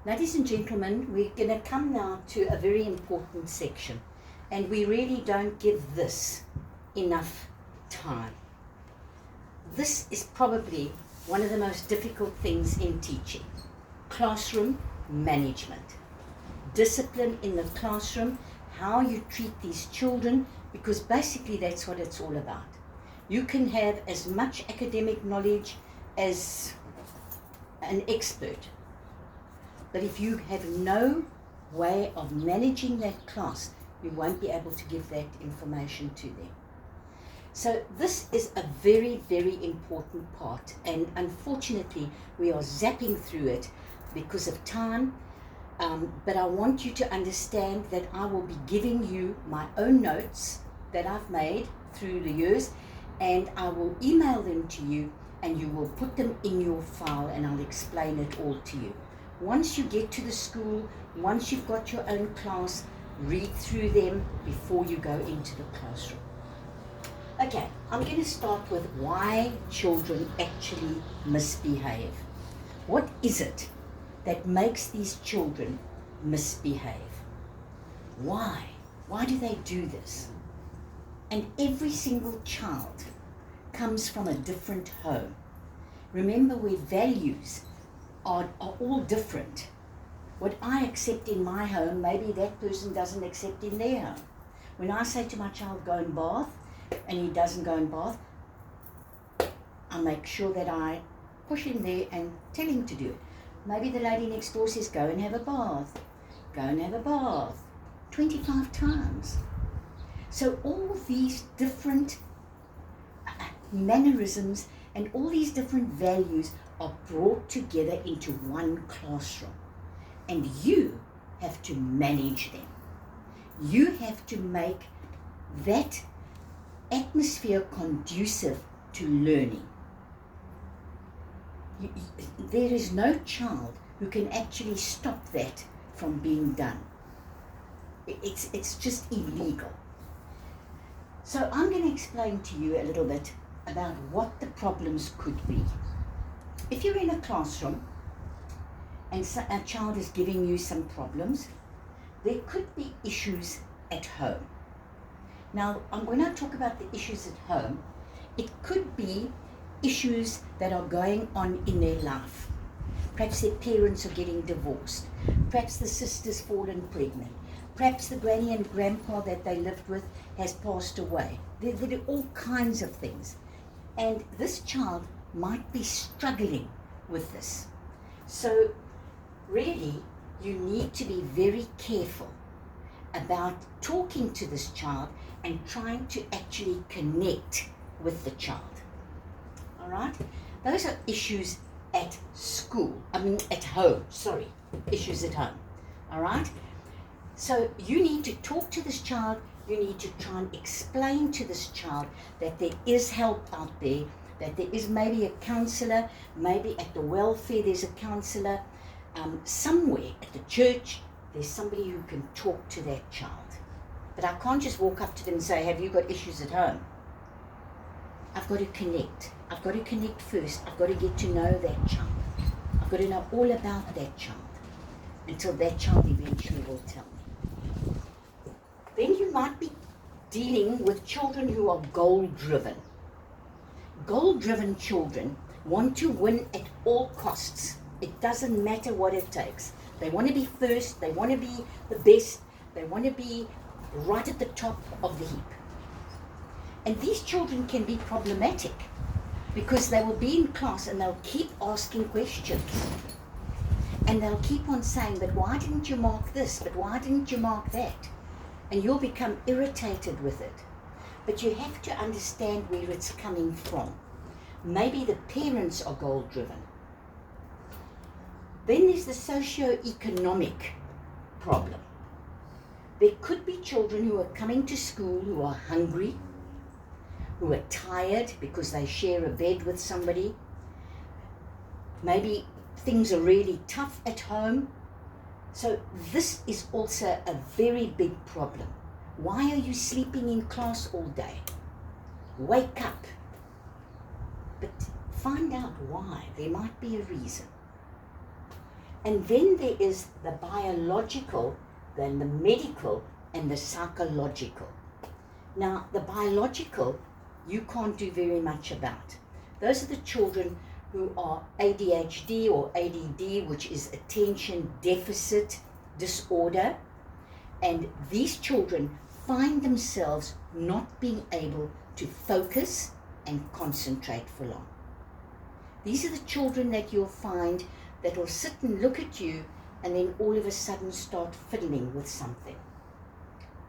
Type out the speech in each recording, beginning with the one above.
Ladies and gentlemen, we're going to come now to a very important section, and we really don't give this enough time. This is probably one of the most difficult things in teaching. Classroom management. Discipline in the classroom, how you treat these children, because basically that's what it's all about. You can have as much academic knowledge as an expert, but if you have no way of managing that class, you won't be able to give that information to them. So this is a very, very important part, and unfortunately we are zapping through it because of time, but I want you to understand that I will be giving you my own notes that I've made through the years, and I will email them to you, and you will put them in your file, and I'll explain it all to you. Once you get to the school, once you've got your own class, read through them before you go into the classroom. Okay, I'm going to start with why children actually misbehave. What is it that makes these children misbehave? Why? Why do they do this? And every single child comes from a different home. Remember, where values are all different. What I accept in my home, maybe that person doesn't accept in their home. When I say to my child, go and bath, and he doesn't go and bath, I make sure that I push him there and tell him to do it. Maybe the lady next door says, go and have a bath. Go and have a bath. 25 times. So all these different mannerisms and all these different values are brought together into one classroom, and you have to manage them. You have to make that atmosphere conducive to learning. There is no child who can actually stop that from being done. It's just illegal. So I'm going to explain to you a little bit about what the problems could be. If you're in a classroom and a child is giving you some problems, there could be issues at home. Now, I'm going to talk about the issues at home. It could be issues that are going on in their life. Perhaps their parents are getting divorced. Perhaps the sister's fallen pregnant. Perhaps the granny and grandpa that they lived with has passed away. There are all kinds of things. And this child might be struggling with this. So really, you need to be very careful about talking to this child and trying to actually connect with the child. All right? Those are issues at home. Issues at home. All right? So you need to talk to this child. You need to try and explain to this child that there is help out there, that there is maybe a counselor, maybe at the welfare there's a counselor, somewhere at the church there's somebody who can talk to that child. But I can't just walk up to them and say, have you got issues at home? I've got to connect. I've got to connect first. I've got to get to know that child. I've got to know all about that child until that child eventually will tell me. Then you might be dealing with children who are goal-driven. Goal-driven children want to win at all costs. It doesn't matter what it takes. They want to be first, they want to be the best, they want to be right at the top of the heap. And these children can be problematic because they will be in class and they'll keep asking questions. And they'll keep on saying, but why didn't you mark this? But why didn't you mark that? And you'll become irritated with it. But you have to understand where it's coming from. Maybe the parents are goal-driven. Then there's the socio-economic problem. There could be children who are coming to school who are hungry, who are tired because they share a bed with somebody. Maybe things are really tough at home. So this is also a very big problem. Why are you sleeping in class all day? Wake up. But find out why. There might be a reason. And then there is the biological, then the medical, and the psychological. Now, the biological, you can't do very much about. Those are the children who are ADHD or ADD, which is attention deficit disorder. And these children find themselves not being able to focus and concentrate for long. These are the children that you'll find that will sit and look at you and then all of a sudden start fiddling with something,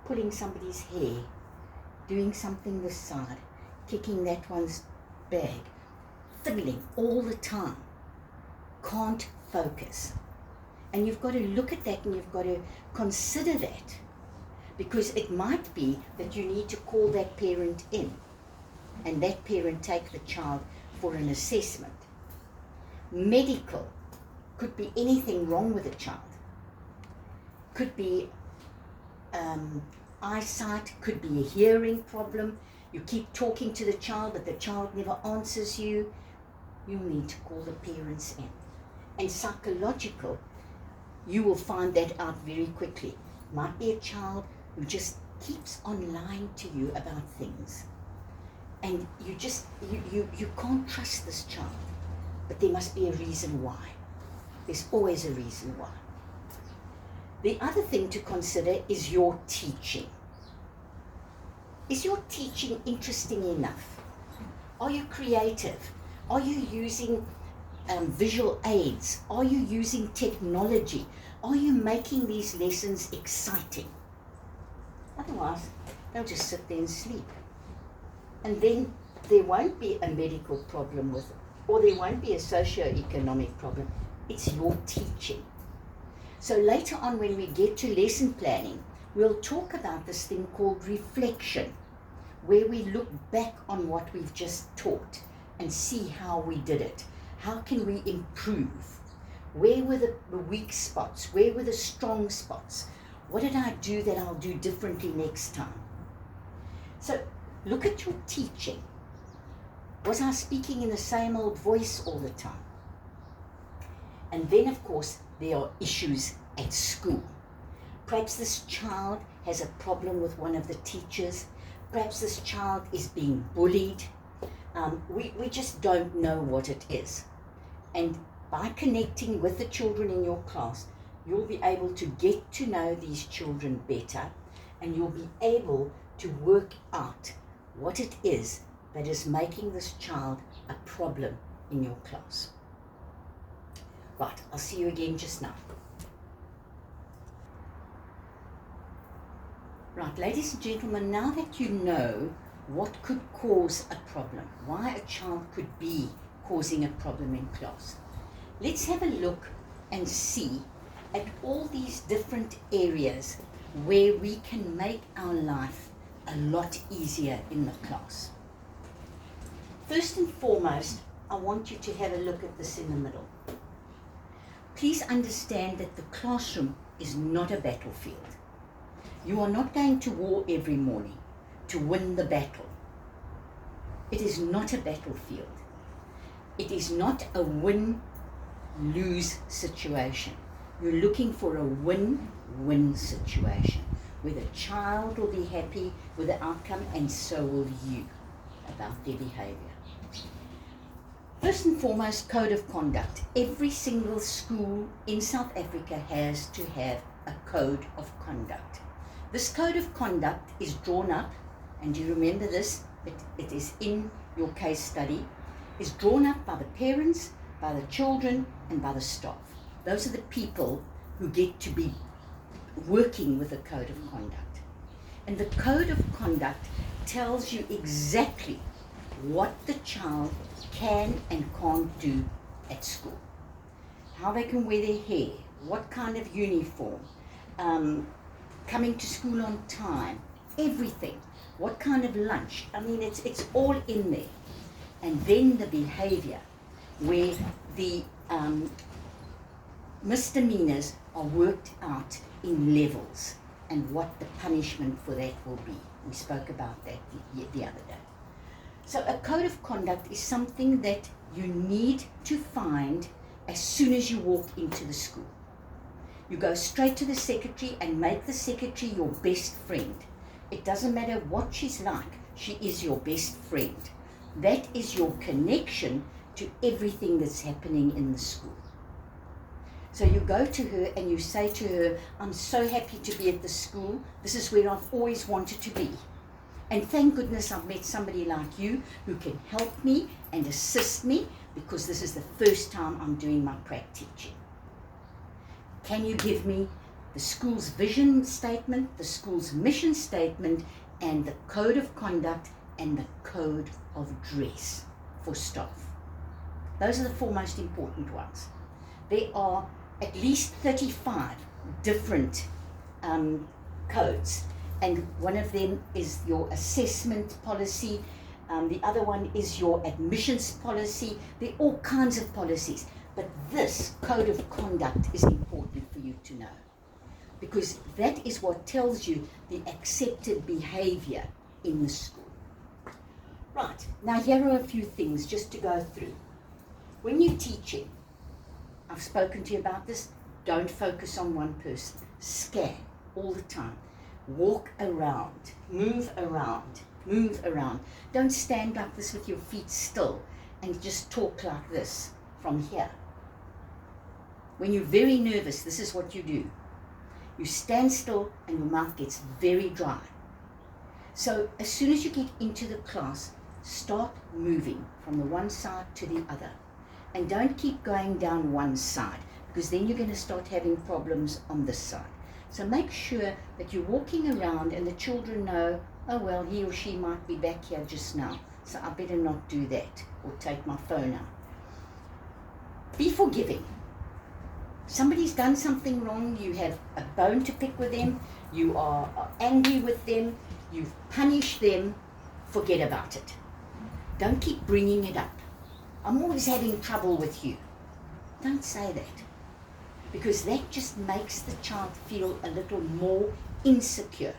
pulling somebody's hair, doing something this side, kicking that one's bag, fiddling all the time, can't focus. And you've got to look at that and you've got to consider that, because it might be that you need to call that parent in and that parent take the child for an assessment. Medical could be anything wrong with a child. Could be eyesight, could be a hearing problem. You keep talking to the child, but the child never answers you. You need to call the parents in. And psychological, you will find that out very quickly. Might be a child who just keeps on lying to you about things. And you can't trust this child. But there must be a reason why. There's always a reason why. The other thing to consider is your teaching. Is your teaching interesting enough? Are you creative? Are you using visual aids? Are you using technology? Are you making these lessons exciting? Otherwise, they'll just sit there and sleep. And then there won't be a medical problem with it, or there won't be a socio-economic problem. It's your teaching. So later on, when we get to lesson planning, we'll talk about this thing called reflection, where we look back on what we've just taught and see how we did it. How can we improve? Where were the weak spots? Where were the strong spots? What did I do that I'll do differently next time? So look at your teaching. Was I speaking in the same old voice all the time? And then, of course, there are issues at school. Perhaps this child has a problem with one of the teachers. Perhaps this child is being bullied. We just don't know what it is. And by connecting with the children in your class, you'll be able to get to know these children better, and you'll be able to work out what it is that is making this child a problem in your class. Right, I'll see you again just now. Right, ladies and gentlemen, now that you know what could cause a problem, why a child could be causing a problem in class, let's have a look and see at all these different areas where we can make our life a lot easier in the class. First and foremost, I want you to have a look at this in the middle. Please understand that the classroom is not a battlefield. You are not going to war every morning to win the battle. It is not a battlefield. It is not a win-lose situation. You're looking for a win-win situation where the child will be happy with the outcome, and so will you about their behavior. First and foremost, code of conduct. Every single school in South Africa has to have a code of conduct. This code of conduct is drawn up, and you remember this, it is in your case study, is drawn up by the parents, by the children, and by the staff. Those are the people who get to be working with the code of conduct. And the code of conduct tells you exactly what the child can and can't do at school. How they can wear their hair, what kind of uniform, coming to school on time, everything. What kind of lunch? I mean, it's all in there. And then the behavior, where the misdemeanors are worked out in levels and what the punishment for that will be. We spoke about that the other day. So a code of conduct is something that you need to find as soon as you walk into the school. You go straight to the secretary and make the secretary your best friend. It doesn't matter what she's like, she is your best friend. That is your connection to everything that's happening in the school. So you go to her and you say to her, I'm so happy to be at the school. This is where I've always wanted to be. And thank goodness I've met somebody like you who can help me and assist me, because this is the first time I'm doing my prac teaching. Can you give me the school's vision statement, the school's mission statement, and the code of conduct and the code of dress for staff? Those are the 4 most important ones. There are at least 35 different codes, and one of them is your assessment policy, the other one is your admissions policy. There are all kinds of policies, but this code of conduct is important for you to know, because that is what tells you the accepted behavior in the school. Right, now here are a few things just to go through. When you're teaching, I've spoken to you about this, don't focus on one person. Scan all the time. Walk around, move around, move around. Don't stand like this with your feet still and just talk like this from here. When you're very nervous, this is what you do. You stand still and your mouth gets very dry. So as soon as you get into the class, start moving from the one side to the other. And don't keep going down one side, because then you're going to start having problems on this side. So make sure that you're walking around and the children know, oh well, he or she might be back here just now, so I better not do that or take my phone out. Be forgiving. Somebody's done something wrong, you have a bone to pick with them, you are angry with them, you've punished them, forget about it. Don't keep bringing it up. I'm always having trouble with you. Don't say that, because that just makes the child feel a little more insecure,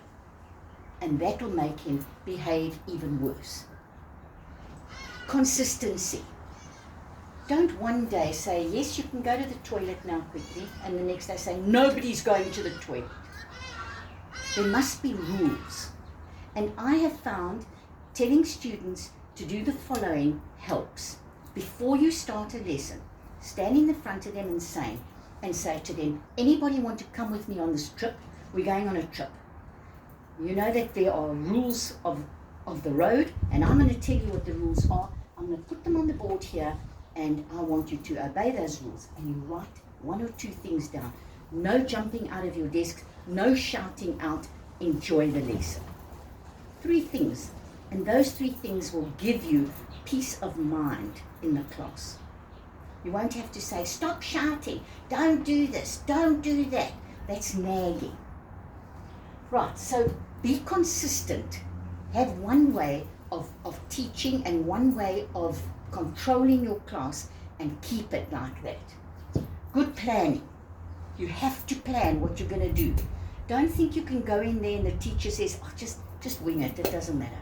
and that will make him behave even worse. Consistency. Don't one day say, yes, you can go to the toilet now quickly, and the next day say, nobody's going to the toilet. There must be rules. And I have found telling students to do the following helps. Before you start a lesson, stand in the front of them and say to them, anybody want to come with me on this trip? We're going on a trip. You know that there are rules of the road, and I'm going to tell you what the rules are. I'm going to put them on the board here, and I want you to obey those rules. And you write 1 or 2 things down. No jumping out of your desk, no shouting out, enjoy the lesson. 3 things, and those 3 things will give you peace of mind in the class. You won't have to say, stop shouting, don't do this, don't do that. That's nagging. Right, so be consistent. Have one way of teaching and one way of controlling your class, and keep it like that. Good planning. You have to plan what you're going to do. Don't think you can go in there and the teacher says, oh, just wing it, it doesn't matter.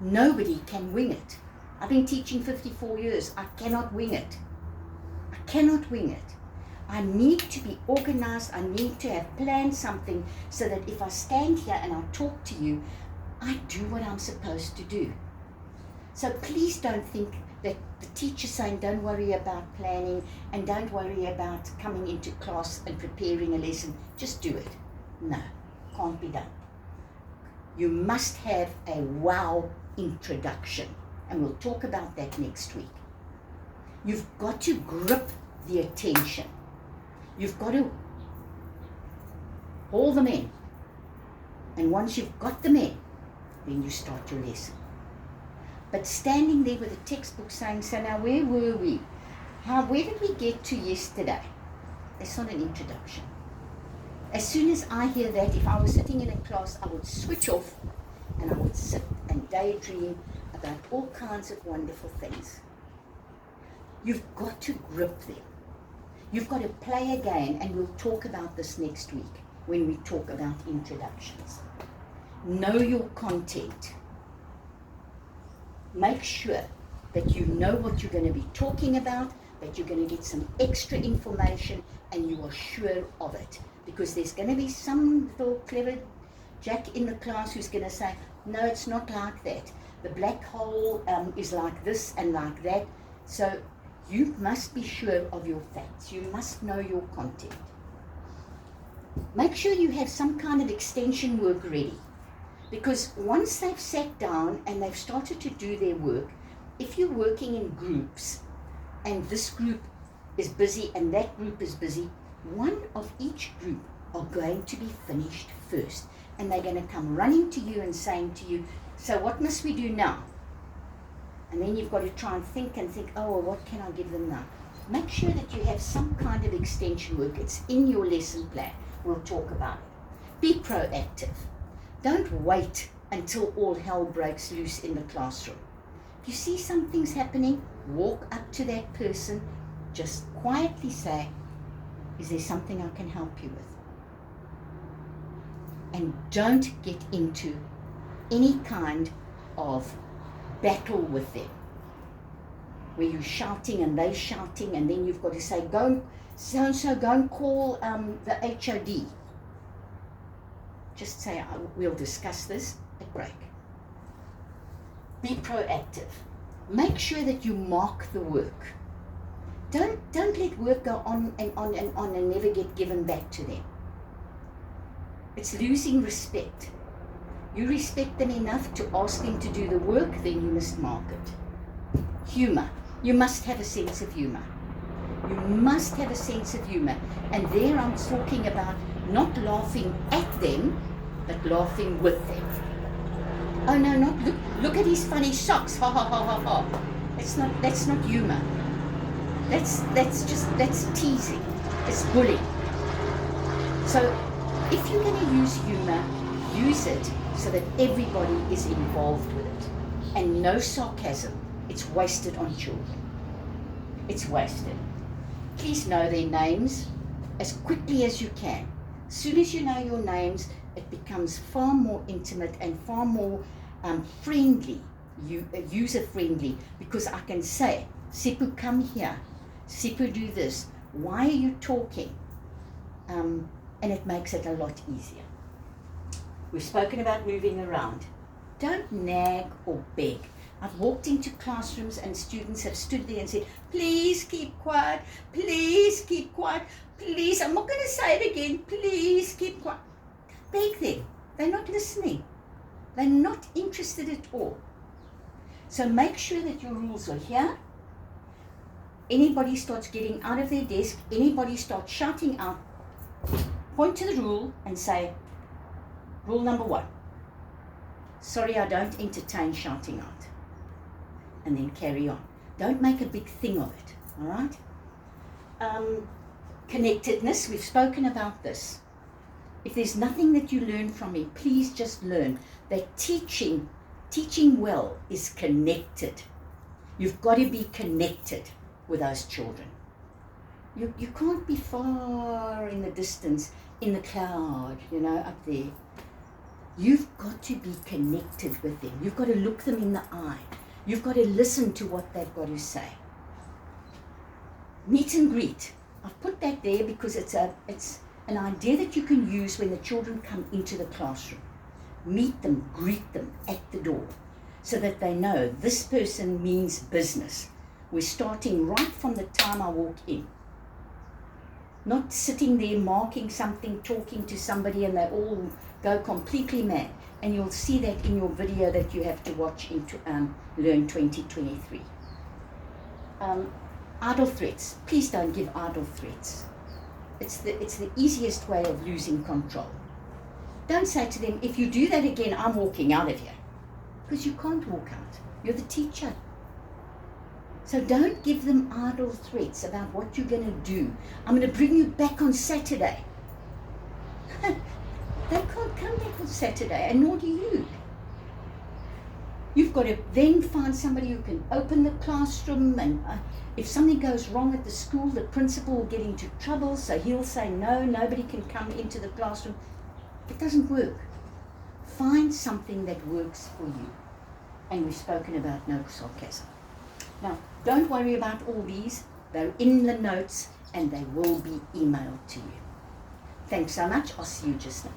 Nobody can wing it. I've been teaching 54 years. I cannot wing it. I cannot wing it. I need to be organized. I need to have planned something so that if I stand here and I talk to you, I do what I'm supposed to do. So please don't think that the teacher's saying don't worry about planning and don't worry about coming into class and preparing a lesson. Just do it. No, can't be done. You must have a wow introduction, and we'll talk about that next week. You've got to grip the attention. You've got to haul them in. And once you've got them in, then you start your lesson. But standing there with a textbook saying, so now where were we? Where did we get to yesterday? That's not an introduction. As soon as I hear that, if I was sitting in a class, I would switch off and I would sit and daydream about all kinds of wonderful things. You've got to grip them. You've got to play again, and we'll talk about this next week when we talk about introductions. Know your content. Make sure that you know what you're going to be talking about, that you're going to get some extra information and you are sure of it. Because there's going to be some little clever jack in the class who's going to say, no, it's not like that. The black hole is like this and like that. So you must be sure of your facts. You must know your content. Make sure you have some kind of extension work ready. Because once they've sat down and they've started to do their work, if you're working in groups and this group is busy and that group is busy, one of each group are going to be finished first. And they're going to come running to you and saying to you, so what must we do now? And then you've got to try and think, oh, well, what can I give them now? Make sure that you have some kind of extension work. It's in your lesson plan. We'll talk about it. Be proactive. Don't wait until all hell breaks loose in the classroom. If you see something's happening, walk up to that person, just quietly say, is there something I can help you with? And don't get into any kind of battle with them where you're shouting and they're shouting, and then you've got to say, go so-and-so, go and call the HOD. Just say, we'll discuss this at break. Be proactive. Make sure that you mark the work. Don't let work go on and on and on and never get given back to them. It's losing respect. You respect them enough to ask them to do the work, then you must mark it. Humor. You must have a sense of humor. You must have a sense of humor. And there I'm talking about not laughing at them, but laughing with them. Oh no, not look at his funny socks. Ha ha ha ha ha. That's not humor. That's teasing. It's bullying. So if you're going to use humor, use it so that everybody is involved with it. And no sarcasm. It's wasted on children. It's wasted. Please know their names as quickly as you can. As soon as you know your names, it becomes far more intimate and far more friendly, user-friendly, because I can say, Sipu, come here. Sipu, do this. Why are you talking? And it makes it a lot easier. We've spoken about moving around. Don't nag or beg. I've walked into classrooms and students have stood there and said, please keep quiet, please keep quiet, please, I'm not going to say it again, please keep quiet. Beg them. They're not listening. They're not interested at all. So make sure that your rules are here. Anybody starts getting out of their desk, anybody starts shouting out, point to the rule and say, rule number 1. Sorry, I don't entertain shouting out. And then carry on. Don't make a big thing of it, all right? Connectedness, we've spoken about this. If there's nothing that you learn from me, please just learn that teaching well is connected. You've got to be connected with those children. You can't be far in the distance, in the cloud, up there. You've got to be connected with them. You've got to look them in the eye. You've got to listen to what they've got to say. Meet and greet. I've put that there because it's an idea that you can use when the children come into the classroom. Meet them, greet them at the door so that they know this person means business. We're starting right from the time I walk in. Not sitting there marking something, talking to somebody and they all go completely mad. And you'll see that in your video that you have to watch into Learn 2023. Idle threats. Please don't give idle threats. It's the easiest way of losing control. Don't say to them, if you do that again, I'm walking out of here. Because you can't walk out. You're the teacher. So don't give them idle threats about what you're going to do. I'm going to bring you back on Saturday. They can't come back on Saturday, and nor do you. You've got to then find somebody who can open the classroom, and if something goes wrong at the school, the principal will get into trouble, so he'll say, no, nobody can come into the classroom. It doesn't work. Find something that works for you. And we've spoken about no sarcasm. Now, don't worry about all these. They're in the notes and they will be emailed to you. Thanks so much. I'll see you just now.